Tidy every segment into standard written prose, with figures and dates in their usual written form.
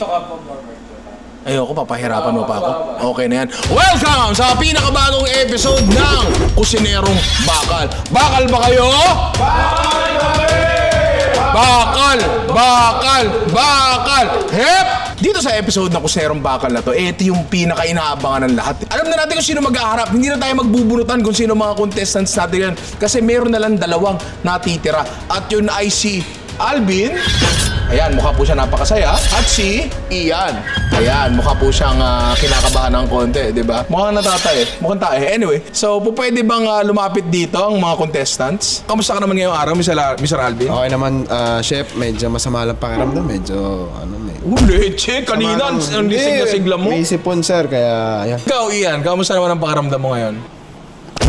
Dito ka po, Barbara. Ayoko, papahirapan mo pa ako. Okay na yan. Welcome sa pinakabagong episode ng Kusinerong Bakal. Bakal ba kayo? Bakal! Bakal! Bakal! Hep! Dito sa episode ng Kusinerong Bakal na to, ito yung pinaka-inaabangan ng lahat. Alam na natin kung sino mag-aharap. Hindi na tayo magbubunutan kung sino mga contestants natin yan. Kasi meron na lang dalawang natitira. At yun ay si Alvin. Ayan, mukha po siya napakasaya. At si Ian. Ayan, mukha po siyang kinakabahan ng konti, di ba? Mukhang natatay. Mukhang tae. Anyway, so pwede bang lumapit dito ang mga contestants? Kamusta ka naman ngayong araw, Mr. Alvin? Okay naman, chef, medyo masama lang pakiramdam. Medyo, Leche, kanina, ang sigla mo. May sipon, sir, kaya, ayan. Ikaw, Ian, kamusta naman ang pakiramdam mo ngayon?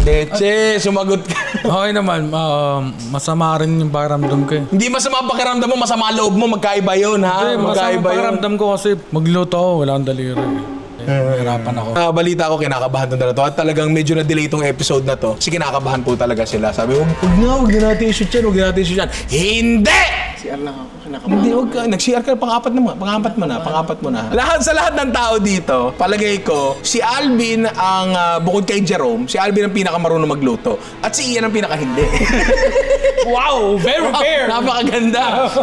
Leche, sumagot ka. Okay naman, masama rin yung pakiramdam ko eh. Hindi masama ang pakiramdam mo, masama ang loob mo, magkaiba yun, ha? Hindi, masama Magkaiba ang pakiramdam ko kasi magluto ako, wala akong daliri. Hirapan ako. Balita ko, kinakabahan to na to. At talagang medyo na-delay itong episode na to. Kasi kinakabahan po talaga sila. Sabi, huwag na natin i-shoot yan, huwag na natin i-shoot yan. Hindi! CR lang ako, kinakabahan. Hindi, huwag ka. Nag-CR ka, pang-apat mo na. Sa lahat ng tao dito, palagay ko, si Alvin ang, bukod kay Jerome, si Alvin ang pinakamarunong magluto. At si Ian ang pinaka-hindi. Wow! Very fair! Napakaganda.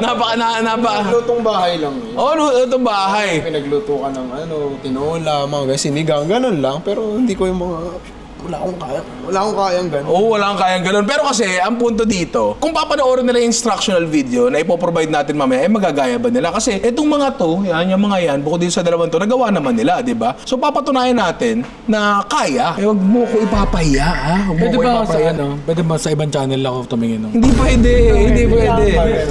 Lutong bahay lang. Lutong bahay. Pinagluto ka ng tinola, mga sinigang, ganun lang. Pero hindi ko yung mga... Wala akong kayang ganun. Oo, wala kang kayang ganun. Pero kasi, ang punto dito, kung papanoorin nila yung instructional video na ipoprovide natin mamaya, magagaya ba nila? Kasi itong mga to, yung mga yan, bukod dito sa dalawang to, nagawa naman nila, di ba? So, papatunayan natin na kaya. Huwag mo ko ipapahiya, ha? Pwede ba sa ibang channel ako tumingin? Hindi pwede.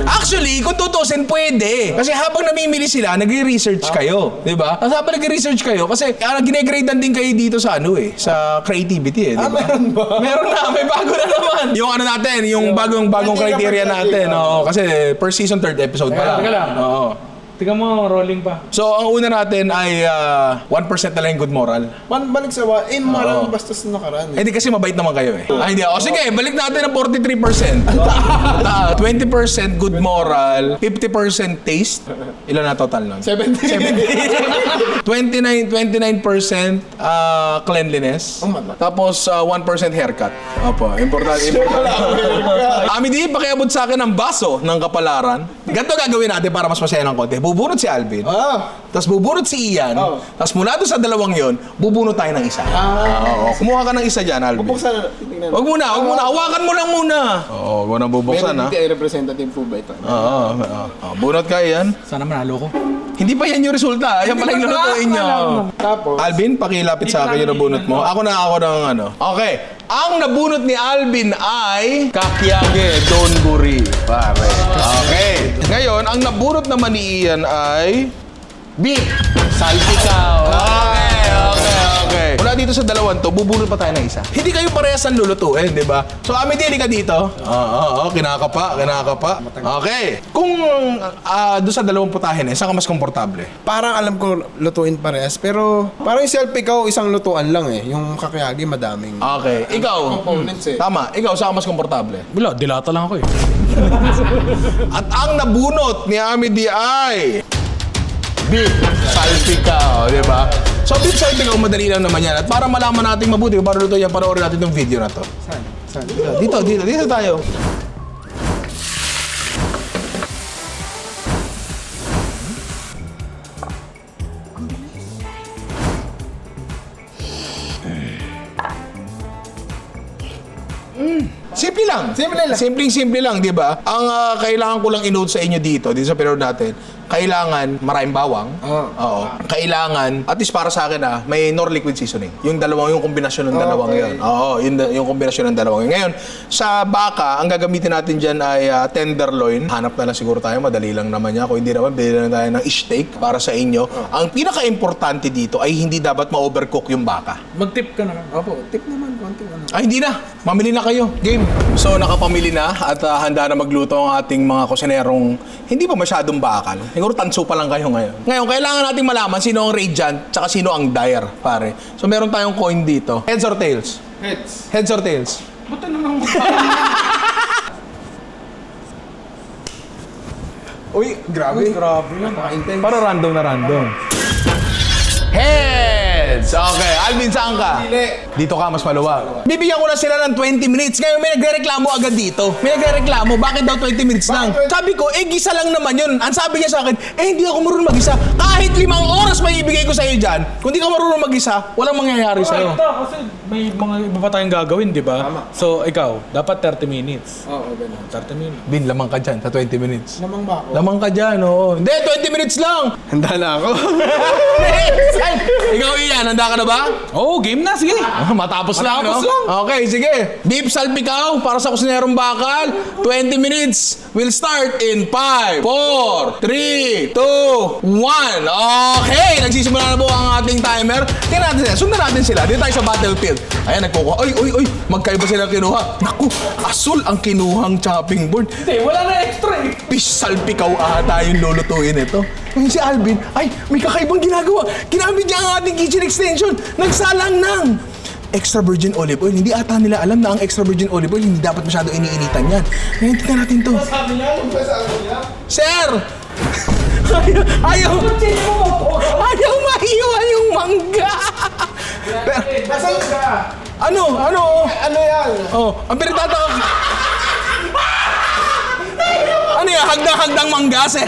Actually, kung tutusin, pwede. Kasi habang namimili sila, nagre-research kayo, di ba? Tapos habang nagre-research kayo, kasi gine-gradean din kayo dito sa sa creativity eh, di ba? Meron ba? Meron na, may bago na naman. Yung natin, yung bagong criteria natin. Oo, kasi per season, third episode pa lang. Teka lang. Oo. Tingnan mo, rolling pa. So, ang una natin ay 1% na lang yung good moral. Balik sa moral basta sa nakaraan. Hindi kasi mabait naman kayo eh. Hindi. O sige, balik natin ang 43%. 20% good moral, 50% taste. Ilan na total nun? 70. 29% cleanliness. Tapos 1% haircut. Opo, importante. Amidi, pakiabot sa akin ang baso ng kapalaran. Ganito gagawin natin para mas masaya ng konti. Bubunot si Alvin. Tapos bubunot si Ian. Tapos mula doon sa dalawang yon, bubunot tayo ng isa. Kumuha ka ng isa dyan, Alvin. Bubuksan na. Wag muna. Hawakan mo lang muna. Oo, huwag na bubuksan, ha? Hindi representative po ba ito? Bunot ka, Ian. Sana manalo ko. Hindi pa yan yung resulta. Yan pala yung lulutuin nyo. Tapos, Alvin, pakilapit sa akin yung nabunot mo. Ako ng Okay. Ang nabunot ni Alvin ay Kakyage Donburi, pare. Okay. Ngayon, ang nabunot naman ni Ian ay beef salpikaw. Okay. Mula dito sa dalawang to, bubunot pa tayo ng isa. Hindi kayo parehas ang lulutuin, di ba? So, Amity, ka dito. Kinakapa. Okay. Kung doon sa dalawang putahin, saan ka mas komportable? parang alam ko lutuin parehas, pero parang yung self-ikaw isang lutuan lang eh. Yung kakayagi madaming. Okay. Ikaw. Components eh. Tama. Ikaw, saan ka mas komportable? Wala, dilata lang ako eh. At ang nabunot ni Amity ay beef salpikaw, di ba? So, beef salpikaw, madali lang naman yan. At para malaman natin mabuti, para luto yan, panoorin natin itong video na to. Saan? Dito tayo. Simple lang, di ba? Ang kailangan ko lang i-note sa inyo dito sa period natin, kailangan maraming bawang. Oo. Kailangan, at least para sa akin may nor liquid seasoning. Yung kombinasyon ng dalawang yun. Oo, yung kombinasyon ng dalawang yun. Ngayon, sa baka, ang gagamitin natin dyan ay tenderloin. Hanap na lang siguro tayo, madali lang naman yan. Kung hindi naman, bili lang tayo ng steak para sa inyo. Ang pinaka-importante dito ay hindi dapat ma-overcook yung baka. Mag-tip ka naman. Opo, tip naman. Konti ano. Ay, hindi na. Mamili na kayo. Game. So, nakapamili na at handa na magluto ang ating mga kusinerong hindi pa masyadong bakal. Siguro tanso pa lang kayo ngayon. Ngayon, kailangan nating malaman sino ang Radiant tsaka sino ang Dire, pare. So, meron tayong coin dito. Heads or tails? Heads. Heads or tails? Buta na lang. Uy, grabe. Grabe yan. Intense. Para random na random. Heads! Okay, Alvin, saan ka? Dito ka, mas maluwag. Bibigyan ko na sila ng 20 minutes. Ngayon may nagre-reklamo agad dito. May nagre-reklamo, bakit daw 20 minutes lang? Sabi ko, gisa lang naman yun. Ang sabi niya sa akin, hindi ako marunong mag-isa. Kahit 5 oras may ibigay ko sa'yo dyan, kung di ka marunong mag-isa, walang mangyayari sa'yo. Kasi may mga iba pa tayong gagawin, di ba? So, ikaw, dapat 30 minutes. Oo, ganun. 30 minutes. Bin, lamang ka dyan sa 20 minutes. Namang ba ako? Lamang ka dyan, oo. Hindi, 20 minutes lang! Handa na ako. Ay, ikaw Ian, handa ka na ba? Oh, game na, sige. Matapos lang, no? Matapos lang. Okay, sige. Beef salpikaw para sa kusinerong bakal. 20 minutes will start in 5, 4, 3, 2, 1. Okay, nagsisimula na po ang ating timer. Tingnan natin sila. Sundan natin sila. Dito tayo sa battlefield. Ayan, nagkukuha. Oy. Magkaiba sila kinuha. Naku, asul ang kinuhang chopping board. Hindi, wala na extra eh. Fish salpikaw ata yung lulutuin ito. Ngayon si Alvin, ay, may kakaibang ginagawa. Ginamit niya ang ating kitchen extension. Nagsalang ng extra virgin olive oil. Hindi ata nila alam na ang extra virgin olive oil, hindi dapat masyado iniinitan yan. Ngayon, tingnan natin to. Sabi niya, yung sabi niya. Sir! ayaw mahiwa yung mangga. Nasaan ka? Ano? Ano yan? Oh, ang pinagtataka. Ano yan? Hagdang mangga, sir?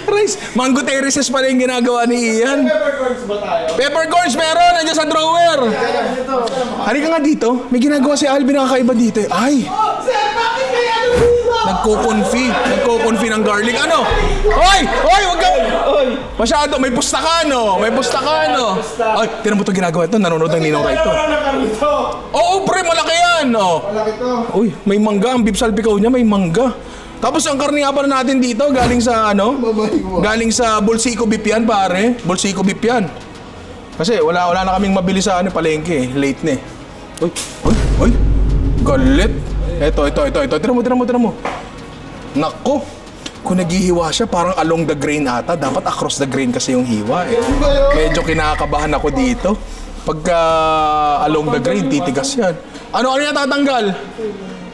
Rice, mango terraces pala yung ginagawa ni Ian. Peppercorns ba tayo? Peppercorns meron, nandiyan sa drawer. Halika nga dito, may ginagawa si Alvin na kakaiba dito. Ay, Sir, bakit may ano dito? nagko-confit ng garlic. Ano? Hoy, wag kang... Masyado, may pustakan, no? Ay, tinan mo ito ginagawa ito, nanonood ng Ninong Rai ito. Dito. Oo, pre, malaki yan, oh. Malaki to. Uy, may mangga, ang beef salpikaw niya, may mangga. Tapos ang karne nga pala natin dito, galing sa ano? Galing sa Bolsico Beef yan, pare. Bolsico Beef yan. Kasi wala na kaming mabili sa ano, palengke eh. Late na eh. Uy. Galit. Ito. Tira mo. Nako. Kung naghihiwa siya, parang along the grain ata. Dapat across the grain kasi yung hiwa eh. Medyo kinakabahan ako dito. Pagka along the grain, titigas yan. Ano yan tatanggal?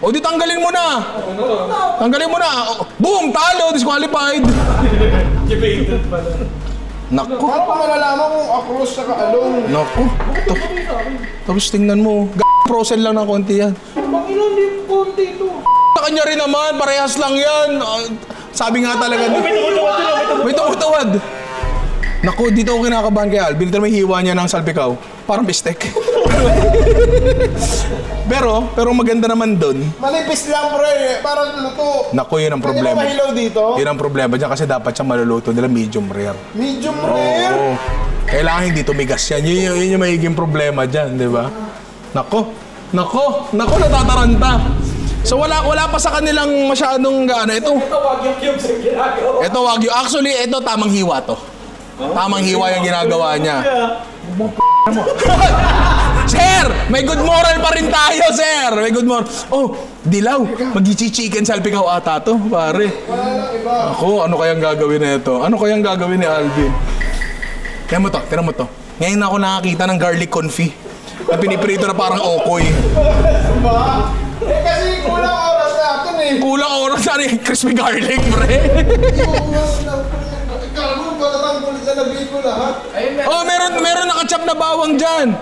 O di tanggalin mo na. Boom! Talo! Disqualified! Naku. Paano pa malalaman kung across sa kaalong? Naku. Tapos tingnan mo. Frozen lang ng konti yan. Hindi konti ito. Sa kanya rin naman. Parehas lang yan. Sabi nga talaga. May tumutuwad. Naku, dito ako kinakabahan kay Alvin. Dito may hiwa niya ng salpikaw. Parang bistek. pero maganda naman doon. Manipis lang, pre. Parang luto. Naku, yun ang Pwede problema. ba mahilaw dito? Yun ang problema dyan kasi dapat siyang maluluto nila medium rare. Medium rare. Oo. Kailangan hindi tumigas yan. Yun yung magiging problema dyan, di ba? Nako, natataranta. So wala pa sa kanilang masyadong gaano. Ito wagyu. Actually, ito tamang hiwa to. Tamang hiwa yung ginagawa niya. Sir, may good moral pa rin tayo, sir. May good moral. Oh, dilaw. Mag-chicken salpikaw ata to, pare. Ako, ano kayang gagawin na ito? Ano kayang gagawin ni Alvin? Tira mo to. Ngayon ako nakakita ng garlic confit na piniprito na parang okoy. Ba? Kasi kulang oras natin eh. Kulang oras na rin crispy garlic, pre. Gago, palatang kulit na nabili ko lahat. Oh, meron nakachop na bawang dyan.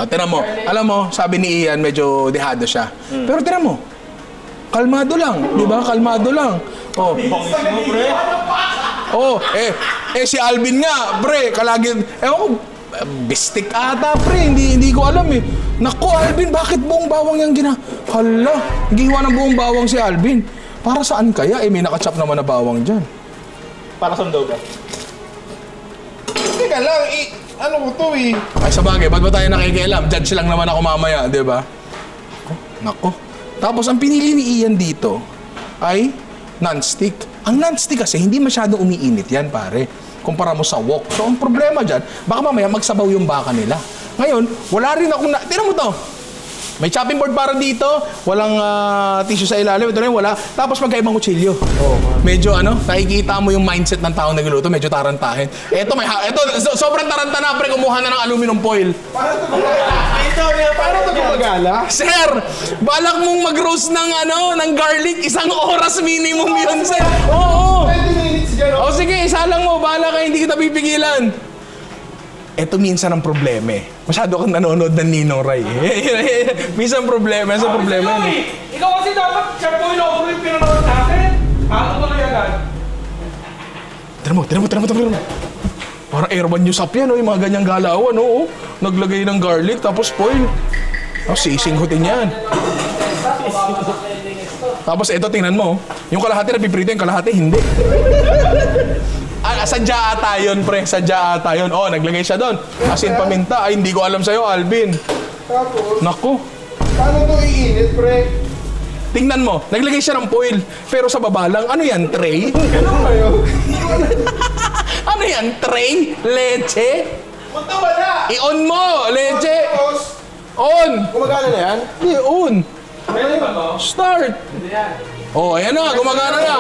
Tira mo. Alam mo, sabi ni Ian, medyo dehado siya. Pero tira mo. Kalmado lang. Di ba? Kalmado lang. Si Alvin nga, pre. Kalagi, ewan ko, bistik ata, pre. Hindi ko alam eh. Naku, Alvin, bakit buong bawang yung Hala, gihiwa ng buong bawang si Alvin. Para saan kaya? May nakachop naman na bawang dyan. Para sa daw ba? Teka lang, ano ko to eh. Ay, sabagay, ba't ba tayo nakikialam? Judge lang naman ako mamaya, di ba? Nako. Tapos, ang pinili ni Ian dito ay non-stick. Ang non-stick kasi, hindi masyado umiinit yan, pare. Kumpara mo sa wok. So, ang problema dyan, baka mamaya magsabaw yung baka nila. Ngayon, wala rin akong Tira mo to. May chopping board para dito, walang tissue sa ilalim, ito rin wala. Tapos magkaibang kutsilyo. Medyo nakikita mo yung mindset ng taong nagluluto, medyo tarantahin. Eto, sobrang taranta na, pre, kumuha na ng aluminum foil. Paano ito gumagala? Sir, balak mong mag-roast ng garlic, 1 oras minimum yun, sir. Oo. 20 minutes gano'n. O sige, isa lang mo, bahala ka, hindi kita pipigilan. Ito minsan ang problema eh. Masyado kang nanonood ng Ninong Ray. minsan problema yan eh. Ikaw kasi dapat siya po yung over yung pinanood natin. Ano ba kaya agad? Tira mo. Parang Airman News Up yan, yung mga ganyang galawan, oo. Naglagay ng garlic, tapos foil. Sisinghutin yan. Tapos ito, tingnan mo. Yung kalahati napiprito, yung kalahati hindi. Sadya ata yun, pre. Sadya ata yun. Naglagay siya doon. Asin paminta. Ay, hindi ko alam sa'yo, Alvin. Tapos, Naku. paano ito iinit, pre? Tingnan mo, naglagay siya ng foil. Pero sa baba lang, ano yan, tray? Ano kayo? Ano yan, tray? Leche? Magtawa na! I-on mo, leche! Tapos, On! gumagana na yan? Hindi, on! Pwede ba to? Start! Ayan na, gumagana na.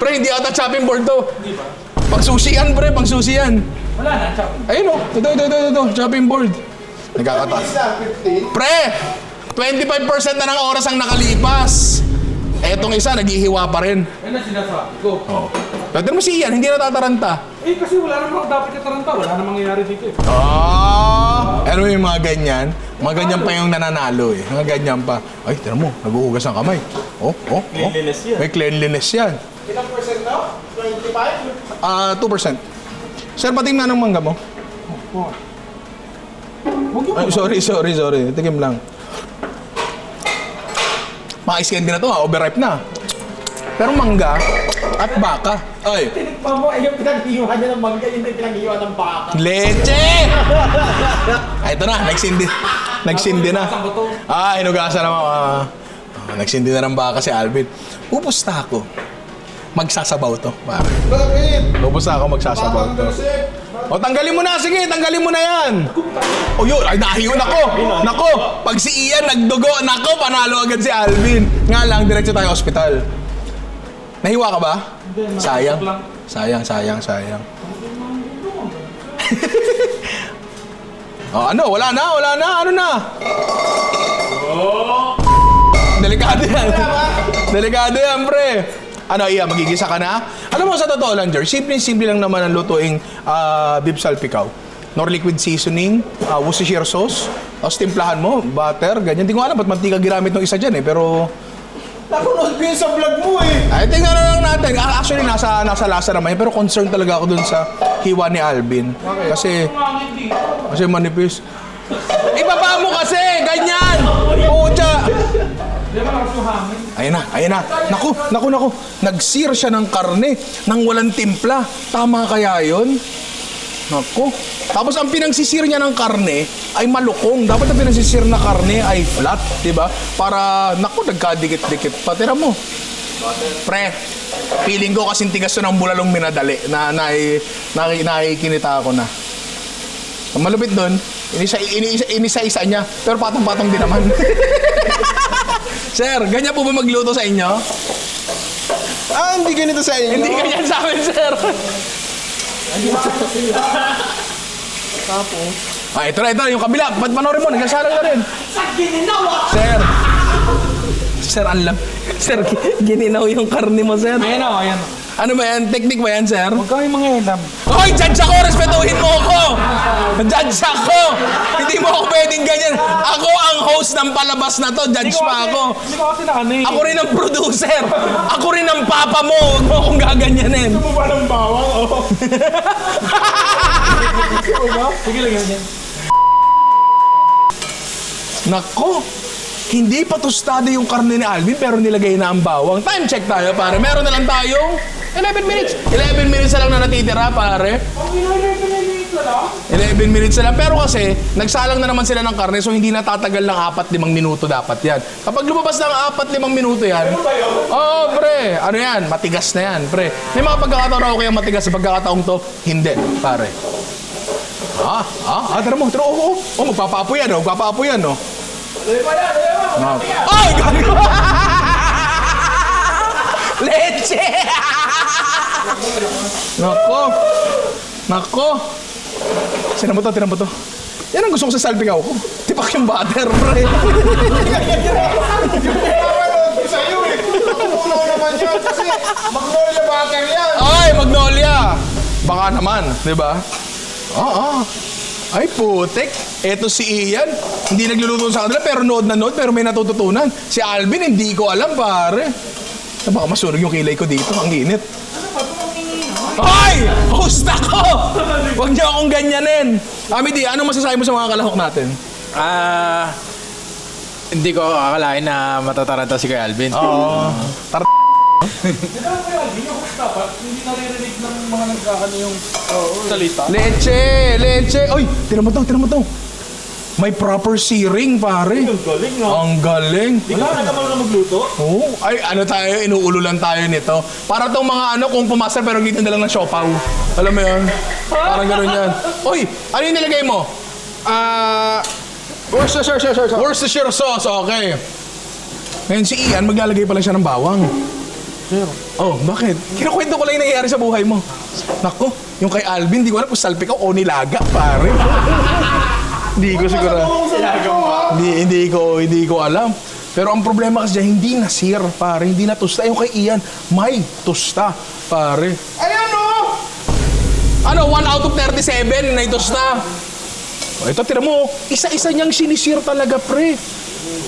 Pre, hindi ata chopping board to. Hindi ba? Pang sushi yan, pre, pang sushi yan. Wala na, chop. Ayun o, ito, chopping board. Nagkakataas. Minutes na, 15. Pre, 25% na ng oras ang nakalipas. Etong isa, naghihiwa pa rin. Yan ang sinasabi ko. Pwede mo si Ian, hindi natataranta. Kasi wala namang dapat kataranta. Wala namang mangyayari dito eh. Ano yung mga ganyan? Mga ganyan pa yung nananalo eh. Mga ganyan pa. Ay, tira mo, nag-uugas ng kamay. Cleanliness yan. May cleanliness yan. Ilang percent daw? 25? 2%. Sir, patingnan ng mangga mo. Ay, sorry. Tikim lang. Maka-candy na to ha, overripe na. Pero mangga at baka. Ay, Tinikpa mo, yung pinaghihiwa niya ng mangga, yung pinaghihiwa ng baka. leche! Ay, ito na, nagsindi na. Hinugasan naman. Nagsindi na ng baka si Alvin. Pupusta ako. Magsasabaw to, pare. Bakit? Pupusta ako, magsasabaw to. O, tanggalin mo na, sige, tanggalin mo na yan. O yun, ay nahiyon ako. Nako, pag si Ian nagdugo, nako, panalo agad si Alvin. Nga lang, diretso tayo ospital. Nahiwa ka ba? Sayang. Sayang. Wala na. Ano na? Delikado yan, pre. Iya, magigisa ka na? Alam mo, sa totoo lang, Jer, simple lang naman ang lutuing beef salpikaw. Nor liquid seasoning, Worcestershire sauce, tapos timplahan mo, butter, ganyan. Hindi ko alam ba't mantika ginamit ng isa dyan eh, pero... Nakunood ko yun sa vlog mo eh. Ay, tingnan na lang natin. Actually, nasa lasa naman yun, pero concerned talaga ako dun sa hiwa ni Alvin. Kasi manipis. Ibaba mo kasi! Ganyan! Pucha! Ayan na. Naku. Nag-sear siya ng karne nang walang timpla. Tama kaya yun? Naku. Tapos ang pinagsisir niya ng karne ay malukong. Dapat ang pinagsisir na karne ay flat, di ba? Para, nagkadikit-dikit. Patira mo. Pre, feeling ko kasing tigas yun ng bulalong minadali na nakikinita ako na. Ang malupit doon, inisa-isa niya, pero patong-patong din naman. Sir, ganyan po ba magluto sa inyo? Hindi ganito sa inyo. Hindi ganyan sa amin, sir. Tapos, Ito na, yung kabila. Ba't panoorin mo? Nagsasalang na rin. Sa gininawa! Sir, alam. Sir, gininaw yung karne mo, sir. Ayan. Ano ba yan? Technique ba yan, sir? Huwag kang mga elam. Hoy, judge ako! Respetuhin mo ako! Judge ako! Hindi mo ako pwedeng ganyan. Ako ang host ng palabas na to. Judge pa ako. Hindi ko kasi nakano Ako rin ang producer. Ako rin ang papa mo. Huwag mo akong gaganyanin. mo ba ng bawang? Sige lang yan. Nako, hindi pa tostado yung karne ni Alvin pero nilagay na ang bawang. Time check tayo, pare. Meron na lang tayong 11 minutes. 11 minutes na lang na natitira, pare. 11 minutes na lang. Pero kasi, nagsalang na naman sila ng karne so hindi natatagal ng 4-5 minuto dapat yan. Kapag lumabas ng 4-5 minuto yan, pre. Ano yan? Matigas na yan, pre. May mga pagkakataon ako kaya matigas sa pagkakataong to. Hindi, pare. Tara mo. Magpapaapoy yan, oh. Ay, gago! Leche! Nako! Tinan mo to. Yan ang gusto ko sa salpikaw ko. Tipak yung butter, pre. Sa'yo eh. Tulong naman yun kasi Magnolia Butter yan. Ay, Magnolia! Baka naman, di ba? Oo. Ay, putik. Eto si Ian. Hindi nagluluto sa kanila, pero nood na nood, pero may natututunan. Si Alvin, hindi ko alam, pare. Baka masunog yung kilay ko dito. Ang init. Ay! Host ako! Huwag niyo akong ganyanin. Amity, anong masasabi mo sa mga kalahok natin? Hindi ko akalain na matataranta si Kuya Alvin. Oo. Hindi naman kaya, hindi yung host dapat, hindi naririnig ng mga nagkakano yung salita. Leche! Oy, tinan mo to. May proper searing, pare. Ang galing, no? Ang galing. Wala ka naman na magluto. Oh, ay ano tayo, inuululan tayo nito. Para tong mga kung pumasar pero gito na lang ng siopaw. Alam mo yun? Parang gano'n yan. Oy, ano yung nilagay mo? Worcestershire sauce, okay. Ngayon si Ian, maglalagay pala siya ng bawang. Oh, bakit? Kinukwento ko lang yung nangyayari sa buhay mo. Nako, yung kay Alvin, di ko alam kung salpikaw o nilaga, pare. Hindi ko siguro. Hindi ko alam. Pero ang problema kasi dyan, hindi nasir, pare. Hindi na tusta. Yung kay Ian, may tusta, pare. Ayan o! Ano, 1 out of 37 na itusta. O, ito, tira mo, isa-isa niyang sinisir talaga, pre.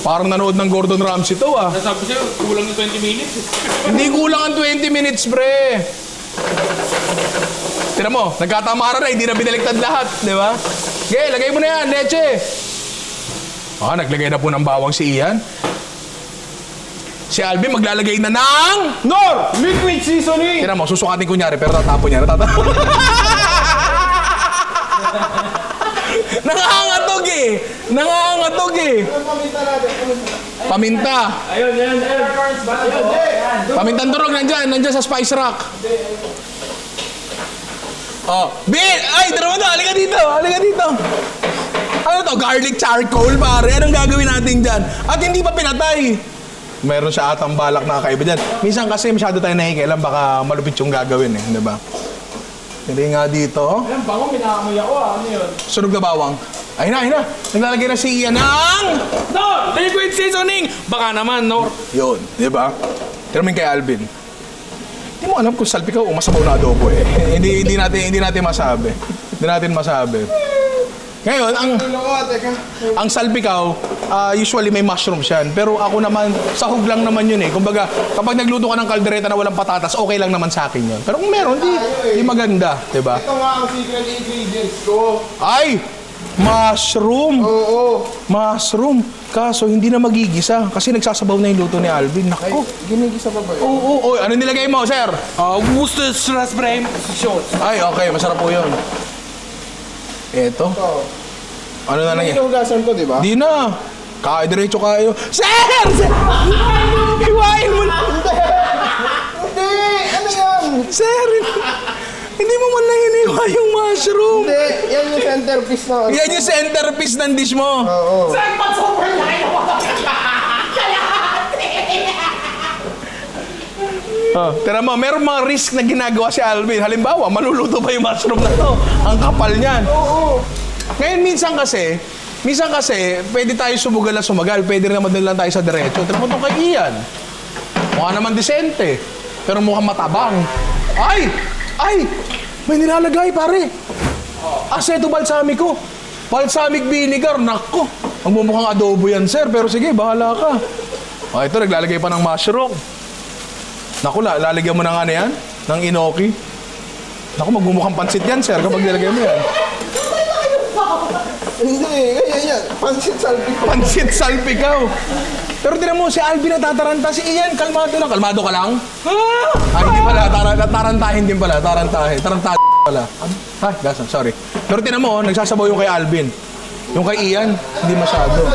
Parang nanood ng Gordon Ramsay to, ah. Sabi sa'yo, kulang ng 20 minutes. Hindi kulang ang 20 minutes, pre. Tira mo, nagkatamaran na, hindi na binaliktad lahat, di ba? Okay, lagay mo na yan, leche. Naglagay na po ng bawang si Ian. Si Alvin maglalagay na ng... Nor! Liquid seasoning! Tira mo, susukatin kunyari, pero tatapon niya. Nangangatog eh. Paminta. Ayun. Pamintang durog nandyan sa Spice Rock. Oh, ay, tara mo to, halika dito. Ano to, garlic charcoal, pare. Anong gagawin natin dyan? At hindi pa pinatay. Meron siya atang balak na kakaiba dyan. Minsan kasi masyado tayo nakikialam, baka malupit yung gagawin eh, di ba? Hindi nga dito. Ayan, bango, minaamoy ako ano yun? Sunog na bawang. Ayun na. Naglalagay na si Ian ng... No! Liquid seasoning! Baka naman, no? Yun, di ba? Pero may kay Alvin. Hindi mo alam kung salpikaw o masabaw na adobo eh. hindi natin masabi. Ngayon, ang salpikaw, usually may mushrooms yan. Pero ako naman, sahog lang naman yun eh. Kumbaga, kapag nagluto ka ng kaldereta na walang patatas, okay lang naman sa akin yun. Pero kung meron, di maganda, di ba? Ito nga ang secret ingredients ko. Ay! Mushroom! Oo. Mushroom! Kaso, hindi na magigisa kasi nagsasabaw na yung luto ni Alvin. Nako! Ginigisa pa ba yun? Oo. Ano nilagay mo, sir? Worcestershire sauce. Ay, okay. Masarap po yun. Eto. Ano na lang yan? Hinugasan ko, di ba? Di na. Diretso kayo. Sir! Hiwain mo na. Hindi! Ano yan? Sir! Hindi mo man lang hiniwa yung mushroom. Hindi! Yan yung centerpiece na. Yan yung centerpiece ng dish mo. Oo. Tira mo, meron mga risk na ginagawa si Alvin. Halimbawa, maluluto ba yung mushroom na to? Ang kapal niyan. Oo. Ngayon, minsan kasi, pwede tayo sumagal. Pwede rin naman din lang tayo sa diretso. Tira mo itong kay Ian. Mukha naman disente. Pero mukhang matabang. Ay! May nilalagay, pare. Aceto balsamico. Balsamic vinegar. Nako. Magmumukhang adobo yan, sir. Pero sige, bahala ka. Ito, naglalagay pa ng mushroom. Naku, lalagyan mo ng ano yan? Ng inoki. Naku, magmumukhang pansit yan, sir, kapag nilagay mo yan. Hindi, ganyan. Pansit salpikaw. Pansit salpikaw. Pero tinan mo, si Alvin natataranta. Si Ian, kalmado lang. Kalmado ka lang? Ay, hindi pala. Tarantahin din pala. Tarantahin pala. Ay, gasan, sorry. Pero tinan mo, nagsasabaw yung kay Alvin. Yung kay Ian, hindi masyado.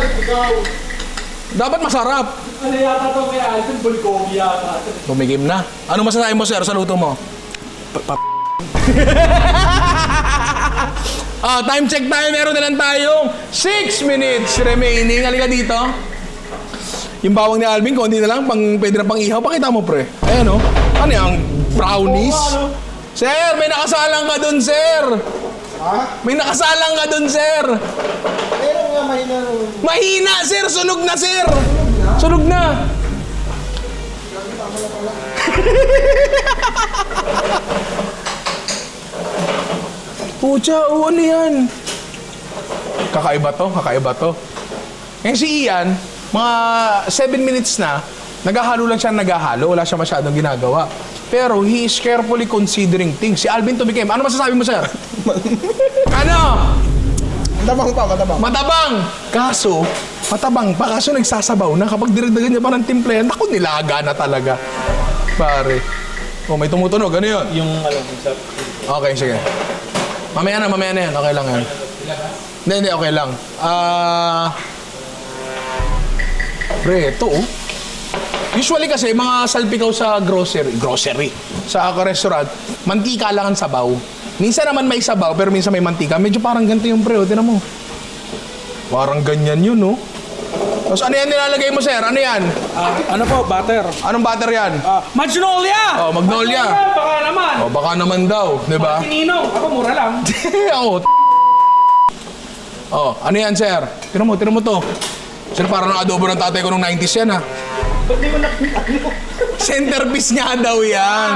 Dapat masarap. Ano yata to kay Alvin? Bulgogi yata. Tumigim na. Ano masasabi mo, sir, sa luto mo? Time check tayo. Meron na lang tayong 6 minutes remaining. Halika dito. Yung bawang ni Alvin, konti na lang. Pwede na pang ihaw. Pakita mo, pre. Ayan, oh. Ano yung brownies? Sir, may nakasalang ka dun, sir. Ha? May nakasalang ka dun, sir. Pero nga mahina rin. Mahina, sir. Sunog na, sir. Sunog na. Pucha, ano yan? Kakaiba to. Ngayon si Ian, mga 7 minutes na, naghahalo lang siya, wala siya masyadong ginagawa. Pero he is carefully considering things. Si Alvin tumikim. Ano masasabi mo, sir? Ano? Matabang pa, matabang. Matabang! Matabang pa. Kaso nagsasabaw na. Kapag dinagdagan niya pa ng timplayan, ako nilaga na talaga. Pare. Oh, may tumutunog. Ano yun? Yung sa... Okay, sige. Mamaya na yan. Okay lang yan. Hindi, okay lang. Pre, ito oh. Usually kasi, mga salpikaw sa grocery, sa restaurant, mantika lang ang sabaw. Minsan naman may sabaw, pero minsan may mantika. Medyo parang ganito yung pre, oh. Tinan mo. Parang ganyan yun, no? Tapos ano yan nilalagay mo, sir? Ano yan? ano po, butter. Anong butter yan? Magnolia! Oh, Magnolia. Baka naman. Oh, baka naman daw, di ba? Ninong, ako mura lang. Oo. Oh, ano yan, sir? Tinan mo to. Sir, parang ang adobo ng tatay ko nung 90s yan, ha? Ba't di mo nakita? Centerpiece nga daw yan.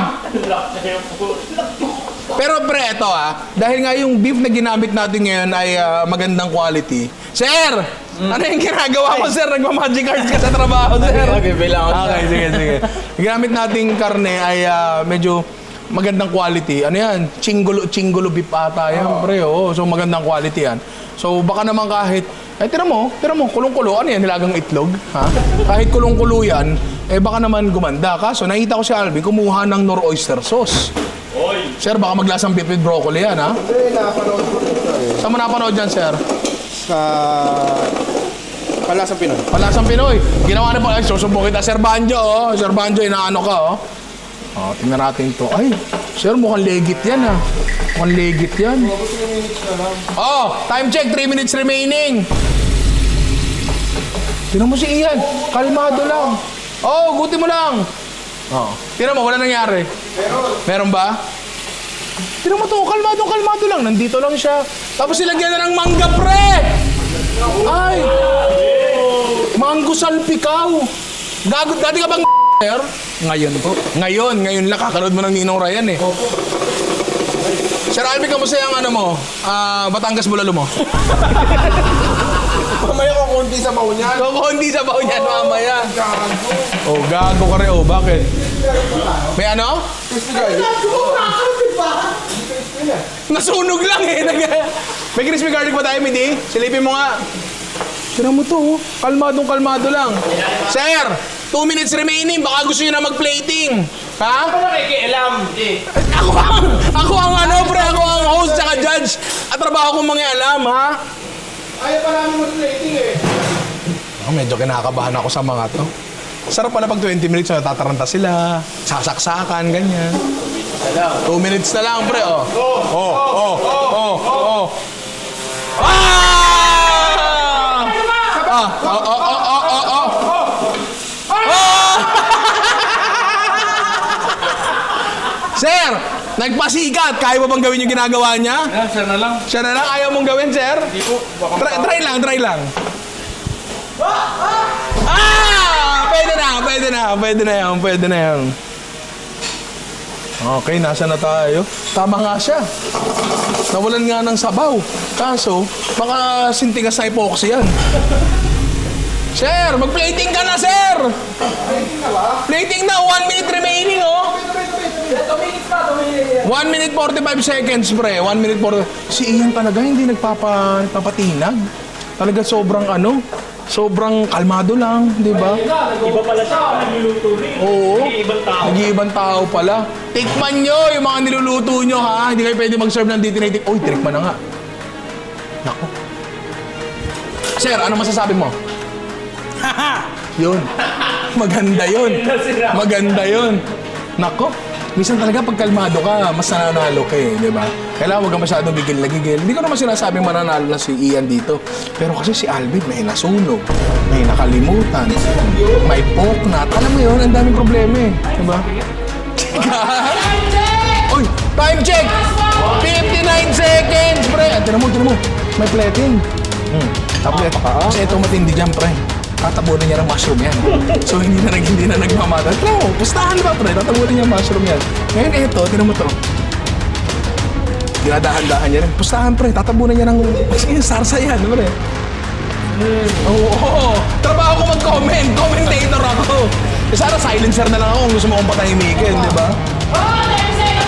Pero pre, ito dahil nga yung beef na ginamit natin ngayon ay magandang quality. Sir! Ano yung ginagawa mo, sir? Nagma-magic cards ka sa trabaho, sir. Okay, bilang ako. Okay, sige. Yung ginamit nating karne ay medyo magandang quality. Ano yan? Chingulo beef ata yan, pre. Oh. So magandang quality yan. So baka naman kahit, tira mo, kulong-kulo. Ano yan? Nilagang itlog? Ha? Kahit kulong-kulo yan, baka naman gumanda. Kaso nakita ko si Alvin kumuha ng nor oyster sauce. Oy! Sir, baka maglasang beef with broccoli yan, ha? Hindi, napanood ko ito eh. Saan mo napanood yan, sir? Sa... Palasang Pinoy. Palasang Pinoy. Ginawa na pa. Ay, susubok kita. Sir Banjo, oh. Sir Banjo, inaano ka, oh. Oh, tingnan natin to. Ay, sir, mukhang legit yan, ha. Mukhang legit yan. Oh, time check. 3 minutes remaining. Tingnan mo si Ian. Kalmado lang. Oh, guti mo lang. Oh. Tingnan mo, wala nangyari. Meron ba? Tingnan mo to, kalmado lang. Nandito lang siya. Tapos silagyan na ng mangga, pre! Ay! Mango salpikaw! Gago, dati ka bang sir? Ngayon po. Ngayon lang kakanood mo ng Ninong Ryan eh. Sir Alvin, kamusta yung ano mo? Batangas Bulalo mo? Mamaya ko konti sa baon niyan. Hindi sa baon yan mamaya. Oh, gago ka rin. Oh, bakit? May ano? Crispy garlic. Nasunog lang eh. May crispy garlic ba tayo, Midi? Silipin mo nga. Tira mo to, oh. Kalmadong-kalmado lang. Sir, 2 minutes remaining. Baka gusto nyo na mag-plating. Ha? Ano nakikialam? Ako ang ano, pre. Ako ang host tsaka judge. At trabaho kong mangialam, ha? Ayaw pa namin mag-plating eh. Medyo kinakabahan ako sa mga to. Sarap pala pag 20 minutes na tataranta sila. Sasaksakan, ganyan. 2 minutes na lang, pre, oh. Sir, nagpasikat. Kaya mo bang gawin yung ginagawa niya? Siya na lang. Siya na lang, ayaw mong gawin, sir? Hindi po. Baka Try lang. Pwede na yan. Okay, nasa na tayo? Tama nga siya. Nawalan nga ng sabaw. Kaso, baka sintigas na epoxy yan. Sir, mag-plating ka na, sir! Plating na, 1 minute remaining, oh! 1 minute 45 seconds, pre. 1 minute 40. Si Ian talaga hindi nagpapatinag. Talaga sobrang kalmado lang, di ba? iba pala siya. Nagluluto rin. Oo. Ibang tao. Nag-iibang tao pala. Tikman nyo yung mga niluluto nyo, ha? Hindi kayo pwede mag-serve ng ditinating. Uy, tikman na nga. Nako. Sir, ano masasabi mo? Yun. Maganda yun. Nako. minsan talaga pag kalmado ka, mas nananalo ka eh, di ba? Kailangan huwag ka masyadong gigil na gigil. Hindi ko naman sinasabing mananalo na si Ian dito. Pero kasi si Alvin may nasunog, may nakalimutan, may poknat. Alam mo yun, ang daming problema eh. Di ba? Uy! Time check! 59 seconds, pre! Tinan mo. May plating. Tablet. Kasi ito matindi dyan, pre. Tatabunan niya ng mushroom yan. So hindi na nagmamata. Pero, pustahan ba, pre? Tatabunan niya ng mushroom yan. Ngayon ito, tinan mo to. Dinadahan-dahan niya rin. Pustahan, pre. Tatabunan niya ng... Sige, sarsa yan, pre. Oo. Trabaho ko mag-comment. Commentator ako. Sana silencer na lang ako kung gusto mo kong patahimikin, di ba?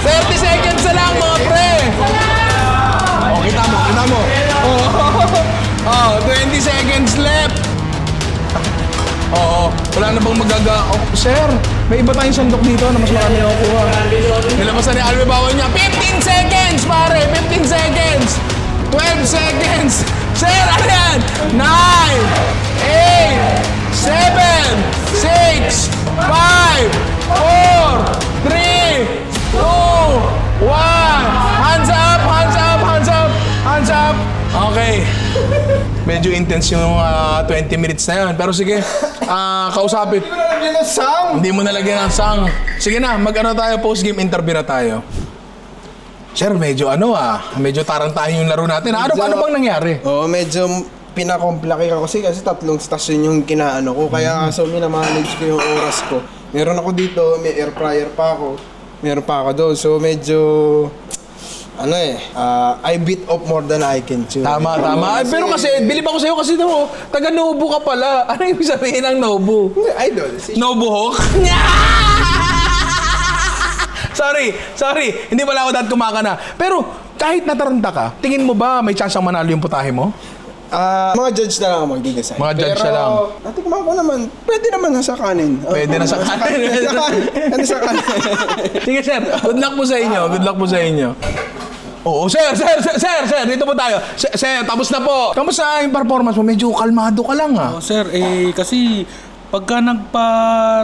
30 seconds na lang, mga pre! Oh, kita mo. Oh, 20 seconds left. Oo, wala na bang Oh, sir, may iba tayong sandok dito na mas marami na kukuha. Nilabasan ni Alvin bawal niya. 15 seconds, pare! 15 seconds! 12 seconds! Sir, ano yan? 9, 8, 7, 6, 5, 4, 3, 2, 1. Hands up! Hands up! Okay. Medyo intense yung 20 minutes na yun. Pero sige, kausapin. Hindi mo nalagyan ng sang! Hindi mo nalagyan ng sang. Sige na, mag-ano tayo, post-game interview na tayo. Sir, medyo medyo tarantahin yung laro natin. Ano bang nangyari? Oo, medyo pinakomplike ako kasi tatlong stasyon yung kinaano ko. Kaya so minamanage ko yung oras ko. Meron ako dito, may air fryer pa ako. Meron pa ako doon. So medyo... I bit off more than I can chew. Tama. Ay, pero kasi, bilib ako sa'yo kasi taga Nobu ka pala. Ano yung sabihin ng Nobu? Idol. Nobu Hawk? Sorry. Hindi pala ako dahil kumakana. Pero, kahit nataranta ka, tingin mo ba may chance ang manalo yung putahe mo? Mga judge na lang ako magdi-decide. Mga judge na lang. Pero, natikman ko naman, pwede naman nasa kanin. Pwede na sa kanin. Sa kanin. Sige, sir. Good luck po sa inyo. Oo, sir, dito po tayo. Sir, tapos na po. Kamusta yung performance mo? Medyo kalmado ka lang, Oh, sir, kasi pagka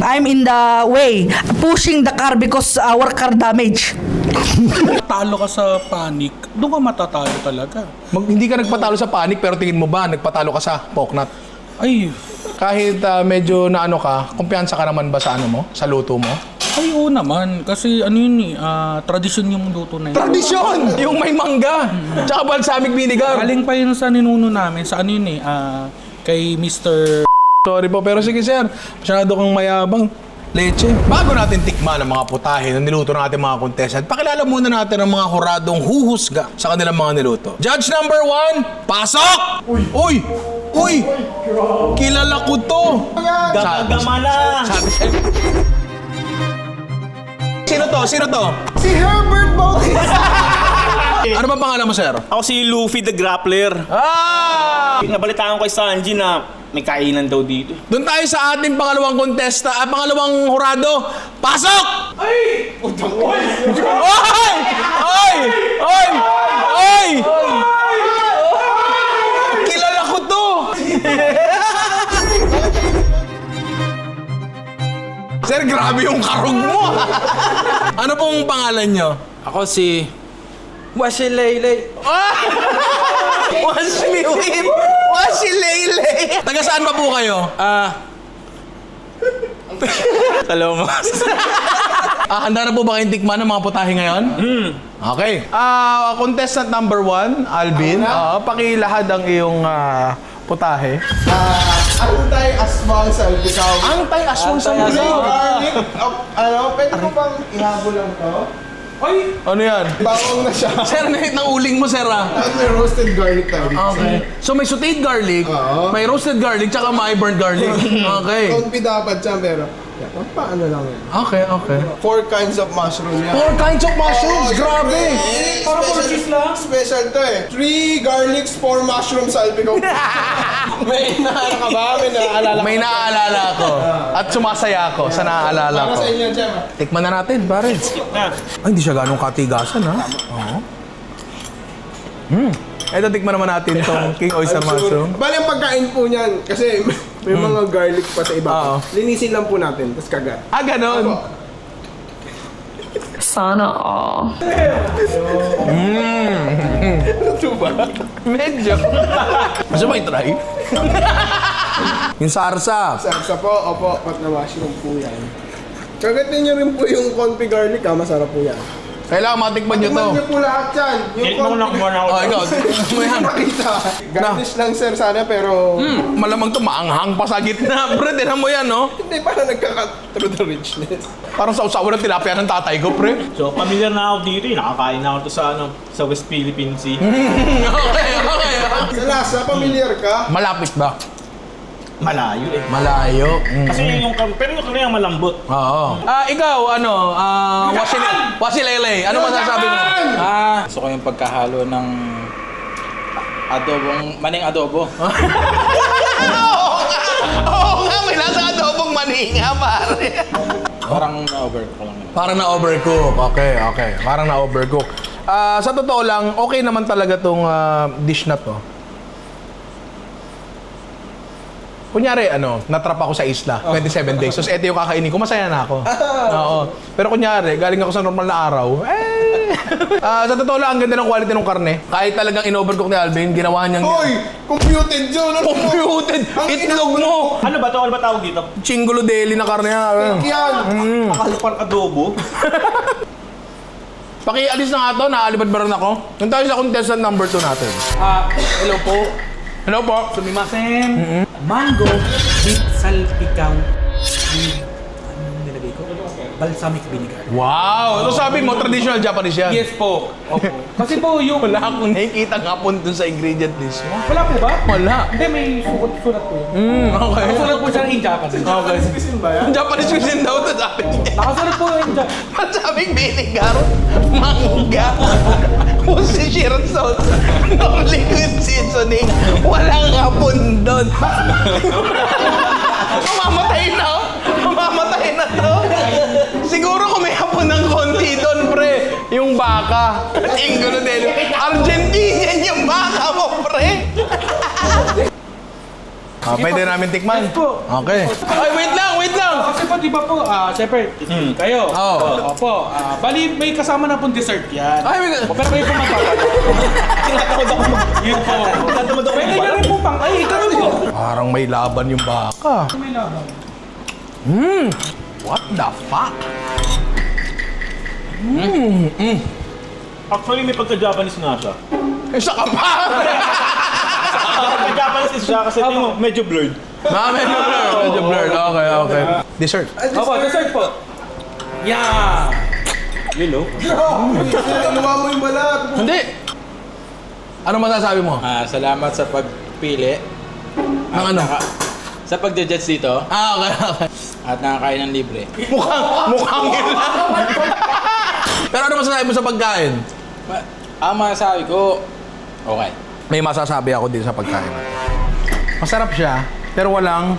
I'm in the way, pushing the car because our car damage. talo ka sa panic, doon ka matatalo talaga. Hindi ka nagpatalo sa panic, pero tingin mo ba, nagpatalo ka sa poknat? Ay, Kahit medyo kumpiyansa ka naman ba sa sa luto mo? oo naman. Kasi tradisyon yung luto na yun. Tradisyon! Yung may mangga, tsaka balsamic vinegar. Galing pa yun sa ninuno namin, sa kay Mr. Sorry po, pero sige sir, masyado kang mayabang. Leche. Bago natin tikman ang mga putahe na niluto ng ating mga contestant, pakilala muna natin ang mga huradong huhusga sa kanilang mga niluto. Judge number 1, pasok! Uy! Kilala ko to! Gamala! Sino to? Si Herbert Bautista! Ano ba pangalan mo, sir? Ako si Luffy the Grappler. Nabalitaan ko kay Sanji na may kainan daw dito. Doon tayo sa ating pangalawang pangalawang hurado. Pasok! Ay! Oy! Kilala ko to! Sir, grabe yung karog mo. Ano pong pangalan nyo? Ako si... Wasileyle. Wasileyle. Taga saan ba po kayo? Talomas. Handa na po ba kayong tikman ng mga putahe ngayon? Okay. Contestant number 1, Alvin. Pakilahad ang iyong putahe. Antay-aswang salpikaw. Antay-aswang salpikaw. Garlic. Pwede ko bang ihabol lang to? Ano yan? Bawang na siya. Sir, nahit ng uling mo, sir, Tapos may roasted garlic tayo. Okay. So may sauteed garlic, may roasted garlic, tsaka may burnt garlic. Okay. Konti dapat siya, pero paano lang yan? Okay. 4 kinds of mushroom yan. 4 kinds of mushrooms! Grabe! Parang cheese lang? Special to 3 garlics, 4 mushrooms salpikaw. May naano ka ba? May naaalala ka? May naaalala ako. At sumasaya ako sa naaalala Para ko. sa inyo, Chef. Tikman na natin, pare. Ay, hindi siya ganong katigasan, ha? Oo. Ito, tikman naman natin itong King Oyster Mushroom. Bali ang pagkain po niyan, kasi may mga garlic pa sa iba. Oo. Linisin lang po natin, tapos kagat. Ganon. Sana all. Medyo. Gusto mo i-try? Yung sarsa. Sarsa po, opo, pat na mushroom po yan. Kagatin nyo rin po yung confit garlic ha, masarap po yan. Kailangan matikman nyo to. Tikman nyo po lahat yan. Yung Hindi mo na kumuha na ako. Oh, ikaw. Tikman mo yan. Nakita. Garnish lang sir sana pero... Malamang to maanghang pa sa gitna. Pre, tinan mo yan, no? Hindi, parang nagka-cut through the richness. Parang sausawan ng tilapia ng tatay ko, pre. So, familiar na ako dito. Nakakain na ako to sa sa West Philippine Sea. Okay. Sa lasa, familiar ka? Malapit ba? Malayo eh. Malayo. Kasi pero yung kanina malambot. Oo. Ikaw, ano, wasilele. Ano masasabi mo? Gusto ko yung pagkahalo ng adobong, maning adobo. Oo nga, may lasa adobong maninga, pare. Parang na-over ko lang yun. Parang na-overcook. Okay. Parang na-overcook. Sa totoo lang, okay naman talaga tong dish na to. Kunyari, natrap ako sa isla, 27 days. So, ito yung kakainin ko, masaya na ako. Oo. Pero kunyari, galing ako sa normal na araw, sa totoo lang, ang ganda ng quality ng karne. Kahit talagang in-overcook ni Alvin, ginawa niyang... Hoy! Computed yun! Ano mo? Computed! Itlog mo! Ano ba to? Ano ba tawag dito? Chingulo deli na karne yan. Yan! Akala parang adobo. Pakialis na nga to, naalibad ba rin ako? Yung tayo sa contestant number 2 natin. Hello po. Hello po. Sumimasen. Mango with salpicao with anong nilagay ko? Balsamic vinegar. Wow! Ito sabi mo, traditional Japanese yan. Yes po. Opo. Kasi po yung... Wala akong nakikita hapon dun sa ingredient list mo. Wala po ba? Wala. Hindi, may sulat po yun. Okay. Nakasulat po siya in Japanese. Okay. Japanese cuisine daw ito sabi niya. Nakasulat po in Japanese. Masabing vinegar, mangga, position sauce, no liquid seasoning, walang hapon doon. Mamamatay na, oh. Mamamatay na to. Siguro kung may hapon ng konti doon, pre, yung baka. Chingulo deli. Argentinian yung baka mo, pre. Pwede namin tikman? Yes po. Okay. Ay, wait lang! Kasi po, di ba po, siyempre, kayo. Oo. Opo. Bali, may kasama na pong dessert yan. Ay, may... Pero kayo po magpapala. Tinatakot ako. Yun po. Tinatakot ako. Pwede na rin po pang, ay, ikaw rin po. Parang may laban yung baka. May laban. What the fuck? Actually, may pagka-Japanese nga siya. Isa ka pa! Pagka-Japanese siya kasi tingin mo, medyo blurred. Medyo blurred. Okay. Dessert. Opo, dessert po. Yeah! Yun, no? Nawa mo yung balat! Hindi! Ano masasabi mo? Salamat sa pagpili. Ng ano? Sa pagja-judge dito. Okay. At nakakain ng libre. Mukhang yun lang. Pero ano masasabi mo sa pagkain? Ang masasabi ko, okay. May masasabi ako din sa pagkain. Masarap siya, pero walang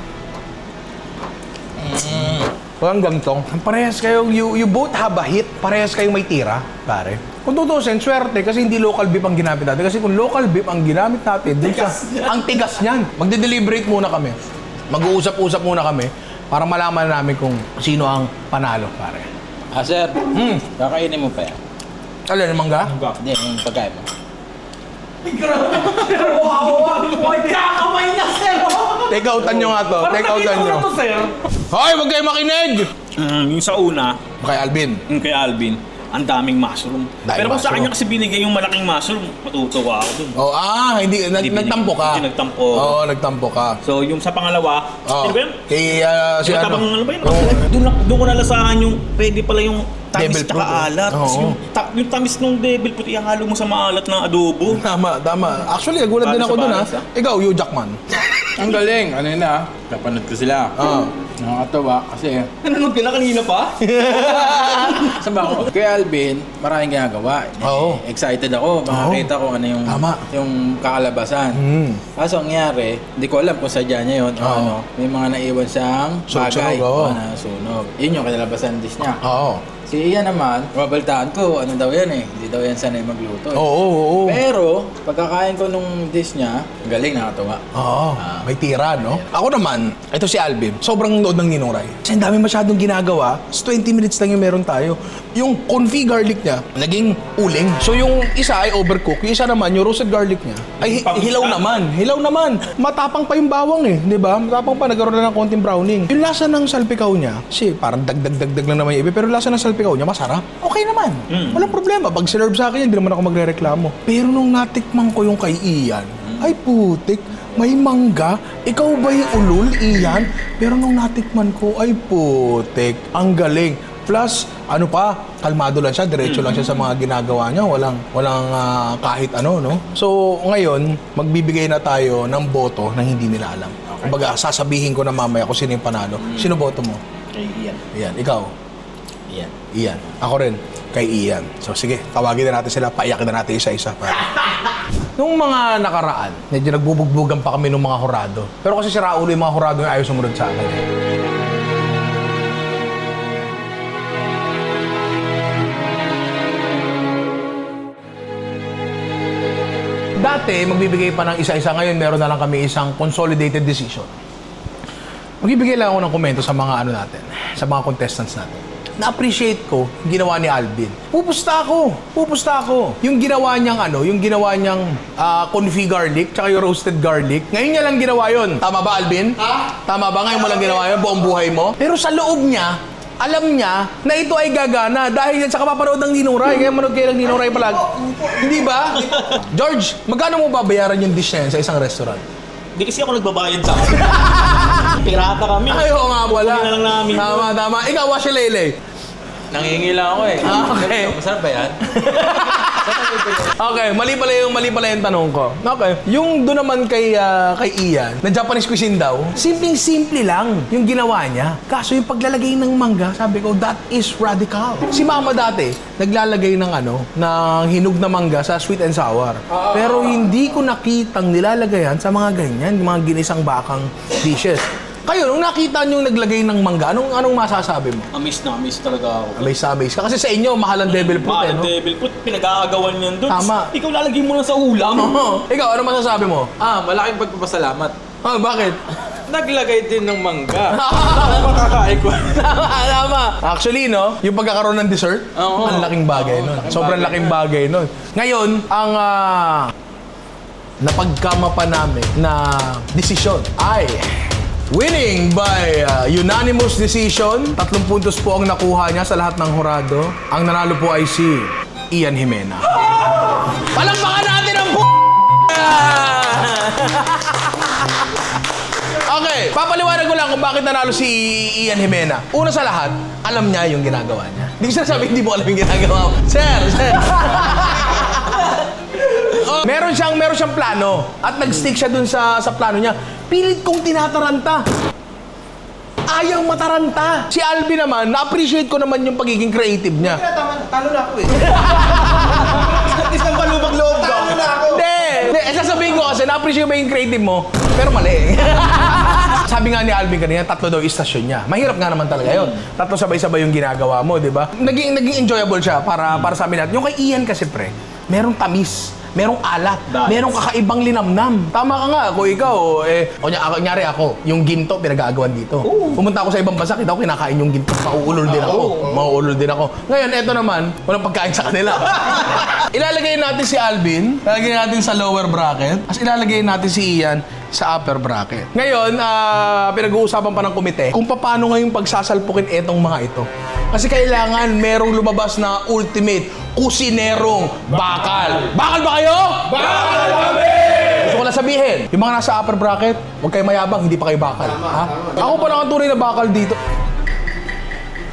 gantong. Parehas kayong, you both have a hit. Parehas kayong may tira, pare. Kung tutusin, swerte kasi hindi local beef ang ginamit natin. Kasi kung local beef ang ginamit natin, ang tigas niyan. Magde-deliberate muna kami. Mag-uusap-usap muna kami para malaman namin kung sino ang panalo, pare. Sir, kakainin mo pa yan. Alin, mangga? Hindi, yung pagkain mo. Take outan nyo nga to. Take outan nyo. Hoy, wag kayo makinig! Yung sa una, Kay Alvin. yung kay Alvin, ang daming mushroom. Daming Pero kung sa mushroom. kanya kasi binigay yung malaking mushroom, matutuwa ako dun. Oh, hindi, nagtampo ka. Hindi nagtampo. Oo, nagtampo ka. So, yung sa pangalawa, Oh. ano ba yun? Kay, si Yung ano? tabang ano ba yun? Yung- Doon ko nalasahan yung pwede pala yung tamis Devil tsaka fruit, eh. alat. Oo. Yung tamis ng devil fruit, ihalo mo sa maalat na adobo. Tama. Actually, nagulat din Balance ako sa dun, ha? balance, ah. Ikaw, Hugh Jackman. Ang galing. Ano yun napanood ko sila. Oo. Nakakatawa kasi Nanonood ka na kanina pa? sabi ko, kay Alvin, maraming ginagawa. Oo. Excited ako, makakita ko ano yung, Tama. yung kakalabasan. Kaso ang nangyari, hindi ko alam kung sadya niya yun o Oo. ano. May mga naiwan siyang bagay Sunog, oo. na sunog. Yun yung kinalabasan dish niya. Oo. Si Ian naman, mabaltaan ko, ano daw yan eh. Hindi daw yan sanay magluto. Oo. Pero, pagkakain ko nung dish niya, galing, nakatuwa. Oo, may tira, no? Ako naman, ito si Alvin, sobrang nood ng Ninong Ray. Kasi ang dami masyadong ginagawa, so 20 minutes lang yung meron tayo. Yung confit garlic niya, naging uling. So yung isa ay overcook, yung isa naman, yung roasted garlic niya, ay hilaw naman. Hilaw naman. Matapang pa yung bawang eh, di ba? Matapang pa, nagkaroon na ng konting browning. Yung lasa ng salpikaw niya, kasi parang dagdag lang naman yung iba, pero lasa ng salpikaw niya, masarap. Okay naman. Walang problema. Pag sinerve sa akin yan, hindi naman ako magre-reklamo. Pero nung natikman ko yung kay Ian, ay putik, may mangga. Ikaw ba yung ulul, Ian? Pero nung natikman ko, ay putik, ang galing. Plus, ano pa, kalmado lang siya, diretso lang siya sa mga ginagawa niya. Walang kahit ano, no? So, ngayon, magbibigay na tayo ng boto na hindi nila alam. Kumbaga, sasabihin ko na mamaya kung sino yung panalo. Sino boto mo? Kay Ian. Ian. Ikaw? Ian. Ako rin, kay Ian. So sige, tawagin na natin sila, paiyakin na natin isa-isa. Nung mga nakaraan, medyo nagbubugbugan pa kami ng mga horado. Pero kasi si Raulo yung mga horado yung ayaw sumunod sa akin. Dati, magbibigay pa ng isa-isa. Ngayon, meron na lang kami isang consolidated decision. Magbibigay lang ako ng komento sa mga ano natin, sa mga contestants natin. Na-appreciate ko yung ginawa ni Alvin. Pupusta ako. Yung ginawa niyang confit garlic, tsaka yung roasted garlic. Ngayon niya lang ginawa yun. Tama ba, Alvin? Ha? Tama ba? Ngayon mo lang ginawa yun, buong buhay mo? Pero sa loob niya, alam niya na ito ay gagana dahil yan sa kapapanood ng Ninong Ray. Kaya manood kayo ng Ninong Ray palagi. Hindi ba? George, magkano mo babayaran yung dish na yan sa isang restaurant? Hindi kasi ako nagbabayad sa akin. Pirata kami. Ay, oo nga pala. Kunin na lang namin. Tama. Ikaw, Washalele. Nangingi lang ako eh. Okay. Masarap ba yan? Okay, mali pala yung tanong ko. Okay, yung doon naman kay Ian, na Japanese cuisine daw, simpleng-simple lang yung ginawa niya. Kaso yung paglalagay ng mangga, sabi ko, that is radical. Si Mama dati, naglalagay ng ng hinog na mangga sa sweet and sour. Pero hindi ko nakitang nilalagayan sa mga ganyan, yung mga ginisang bakang dishes. Kayo, nung nakita niyo yung naglagay ng mangga, anong masasabi mo? Amaze talaga ako. Amaze ka. Kasi sa inyo, mahal ang devil fruit eh, no? Devil fruit, pinag-aagawan yan doon. Tama. Ikaw lalagay mo na sa ulam. Oo. Ikaw, ano masasabi mo? Malaking pagpapasalamat. Bakit? Naglagay din ng mangga. Makakain ko. Tama. Actually, no, yung pagkakaroon ng dessert, ang laking bagay nun. Sobrang laking bagay nun. Ngayon, ang napagkama pa namin na desisyon ay winning by unanimous decision. 3 puntos po ang nakuha niya sa lahat ng hurado. Ang nanalo po ay si Ian Jimena. Palakpakan natin ang Okay, papaliwanag ko lang kung bakit nanalo si Ian Jimena. Una sa lahat, alam niya yung ginagawa niya. Hindi ko sinasabi, hindi mo alam yung ginagawa mo. Sir! Meron siyang plano at nag-stick siya dun sa plano niya. Pilit kong tinataranta. Ayaw mataranta. Si Alvin naman, na-appreciate ko naman yung pagiging creative niya. Talo na ako eh. Isang palubag-loob ka. Talo na ako. Hindi, sasabihin ko kasi, na-appreciate ba yung creative mo? Pero mali. Sabi nga ni Alvin kanina, 3 daw istasyon niya. Mahirap nga naman talaga yun. 3 sabay-sabay yung ginagawa mo, di ba? Naging enjoyable siya para sa amin natin. Yung kay Ian kasi, pre, merong tamis. Merong alat, merong kakaibang linamnam. Tama ka nga, kung ikaw, kunyari ako, yung ginto pinag-aagawan dito. Pumunta ako sa ibang bansa, kita ko kinakain yung ginto, mauulol din ako. Ngayon, eto naman, walang pagkain sa kanila. Ilalagay natin si Alvin, ilalagay natin sa lower bracket, as ilalagay natin si Ian sa upper bracket. Ngayon, pinag-uusapan pa ng komite kung paano ngayon pagsasalpukin etong mga ito. Kasi kailangan merong lumabas na ultimate kusinerong bakal. Bakal ba kayo? Bakal kami! Gusto ko lang sabihin, yung mga nasa upper bracket, huwag kayo mayabang, hindi pa kayo bakal. Ha? Ako pa lang ang tunay na bakal dito.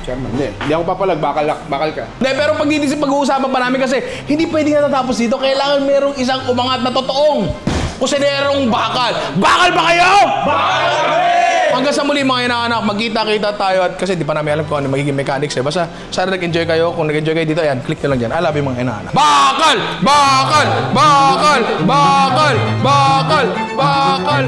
Chairman, hindi ako papalag, bakal ka. Hindi, pero pag-uusapan pa namin kasi hindi pwedeng natatapos dito. Kailangan merong isang umangat na totoong kusinerong bakal. Bakal ba kayo? Bakal kami! Hanggang sa muli mga inaanak, magkita-kita tayo at kasi di pa namin alam kung ano magiging mechanics eh. Basta sana nag-enjoy kayo. Kung nag-enjoy kayo dito, ayan, click nyo lang dyan. I love you mga inaanak. Bakal! Bakal! Bakal! Bakal! Bakal! Bakal!